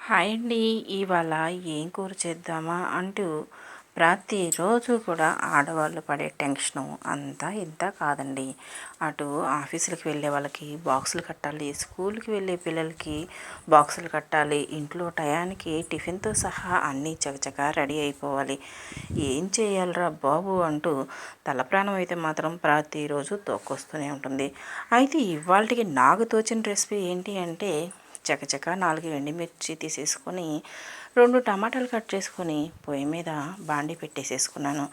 Hi అండి. ఇవాళ ఏం కూర చేద్దామా అంటూ ప్రతిరోజు కూడా ఆడవాళ్ళు పడే టెన్షను అంతా ఇంత కాదండి. అటు ఆఫీసులకు వెళ్ళే వాళ్ళకి బాక్సులు కట్టాలి, స్కూల్కి వెళ్ళే పిల్లలకి బాక్సులు కట్టాలి, ఇంట్లో టయానికి టిఫిన్తో సహా అన్నీ చకచకా రెడీ అయిపోవాలి. ఏం చేయాలరా బాబు అంటూ తలప్రాణం అయితే మాత్రం ప్రతిరోజు తోక్కొస్తూనే ఉంటుంది. అయితే ఇవాళకి నాకు తోచిన రెసిపీ ఏంటి అంటే చకచకా 4 ఎండుమిర్చి తీసేసుకొని 2 టమాటాలు కట్ చేసుకొని పొయ్యి మీద బాండి పెట్టేసేసుకున్నాను.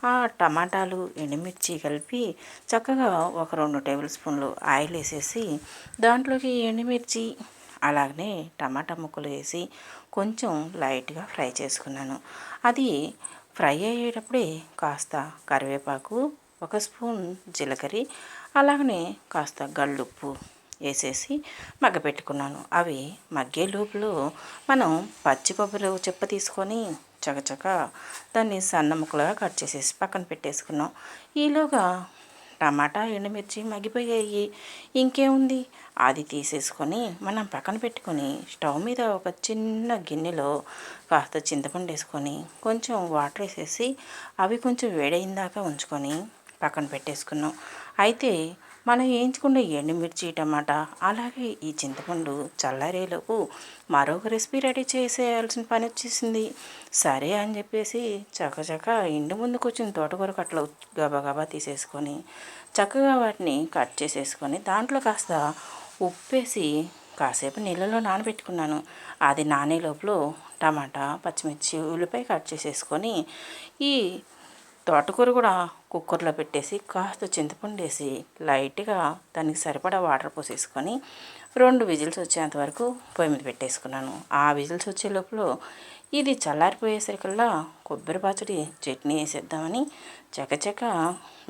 ఆ టమాటాలు ఎండుమిర్చి కలిపి చక్కగా ఒక 2 టేబుల్ స్పూన్లు ఆయిల్ వేసేసి దాంట్లోకి ఎండుమిర్చి అలాగనే టమాటా ముక్కలు వేసి కొంచెం లైట్గా ఫ్రై చేసుకున్నాను. అది ఫ్రై అయ్యేటప్పుడే కాస్త కరివేపాకు, 1 స్పూన్ జీలకర్ర, అలాగనే కాస్త గల్లుప్పు వేసేసి మగ్గపెట్టుకున్నాను. అవి మగ్గే లోపల మనం పచ్చి కొబ్బరి చెప్ప తీసుకొని చకచక దాన్ని సన్న ముక్కలుగా కట్ చేసేసి పక్కన పెట్టేసుకున్నాం. ఈలోగా టమాటా ఎండుమిర్చి మగ్గిపోయాయి. ఇంకేముంది, అది తీసేసుకొని మనం పక్కన పెట్టుకొని స్టవ్ మీద ఒక చిన్న గిన్నెలో కాస్త చింతపండు వేసుకొని కొంచెం వాటర్ వేసేసి అవి కొంచెం వేడైన దాకా ఉంచుకొని పక్కన పెట్టేసుకున్నాం. అయితే మనం వేయించుకున్న ఎండుమిర్చి టమాటా అలాగే ఈ చింతపండు చల్లారేలోపు మరొక రెసిపీ రెడీ చేసేయాల్సిన పని వచ్చేసింది. సరే అని చెప్పేసి చకచక ఇంటి ముందు కూర్చుని తోటకూర కట్టలు గబగబా తీసేసుకొని చక్కగా వాటిని కట్ చేసేసుకొని దాంట్లో కాస్త ఉప్పేసి కాసేపు నీళ్ళలో నానబెట్టుకున్నాను. అది నానే లోపల టమాటా, పచ్చిమిర్చి, ఉల్లిపాయ కట్ చేసేసుకొని ఈ తోటకూర కూడా కుక్కర్లో పెట్టేసి కాస్త చింతపండు వేసి లైట్గా దానికి సరిపడా వాటర్ పోసేసుకొని 2 విజిల్స్ వచ్చేంత వరకు పొయ్యి మీద పెట్టేసుకున్నాను. ఆ విజిల్స్ వచ్చే లోపల ఇది చల్లారిపోయేసరికల్లా కొబ్బరి పచ్చడి చట్నీ వేసేద్దామని చకచక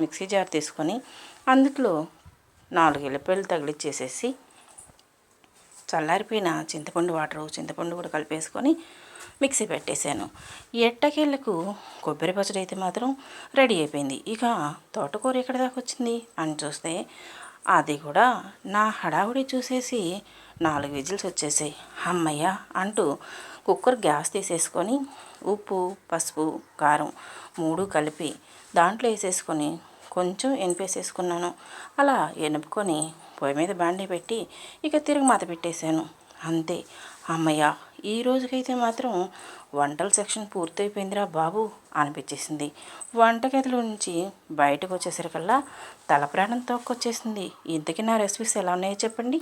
మిక్సీ జార్ తీసుకొని అందులో 4 ఎల్లిపాయలు తగిలిచ్చేసేసి చల్లారిపోయిన చింతపండు కూడా కలిపేసుకొని మిక్సీ పెట్టేశాను. ఎట్టకేళ్ళకు కొబ్బరి పచ్చడి అయితే మాత్రం రెడీ అయిపోయింది. ఇక తోటకూర ఎక్కడి దాకా వచ్చింది అని చూస్తే అది కూడా నా హడావుడి చూసేసి 4 విజిల్స్ వచ్చేసాయి. అమ్మయ్య అంటూ కుక్కర్ గ్యాస్ తీసేసుకొని ఉప్పు, పసుపు, కారం 3 కలిపి దాంట్లో వేసేసుకొని కొంచెం ఎనిపేసేసుకున్నాను. అలా ఎనుపుకొని పొయ్యి మీద బాండీ పెట్టి ఇక తిరగమాత పెట్టేశాను. అంతే, అమ్మయ్య ఈ రోజుకైతే మాత్రం వంటల సెక్షన్ పూర్తయిపోయిందిరా బాబు అనిపించేసింది. వంటగదిలో నుంచి బయటకు వచ్చేసరికల్లా తల ప్రాణం తోక్కొచ్చేసింది. ఇంతకీ నా రెసిపీస్ ఎలా ఉన్నాయో చెప్పండి.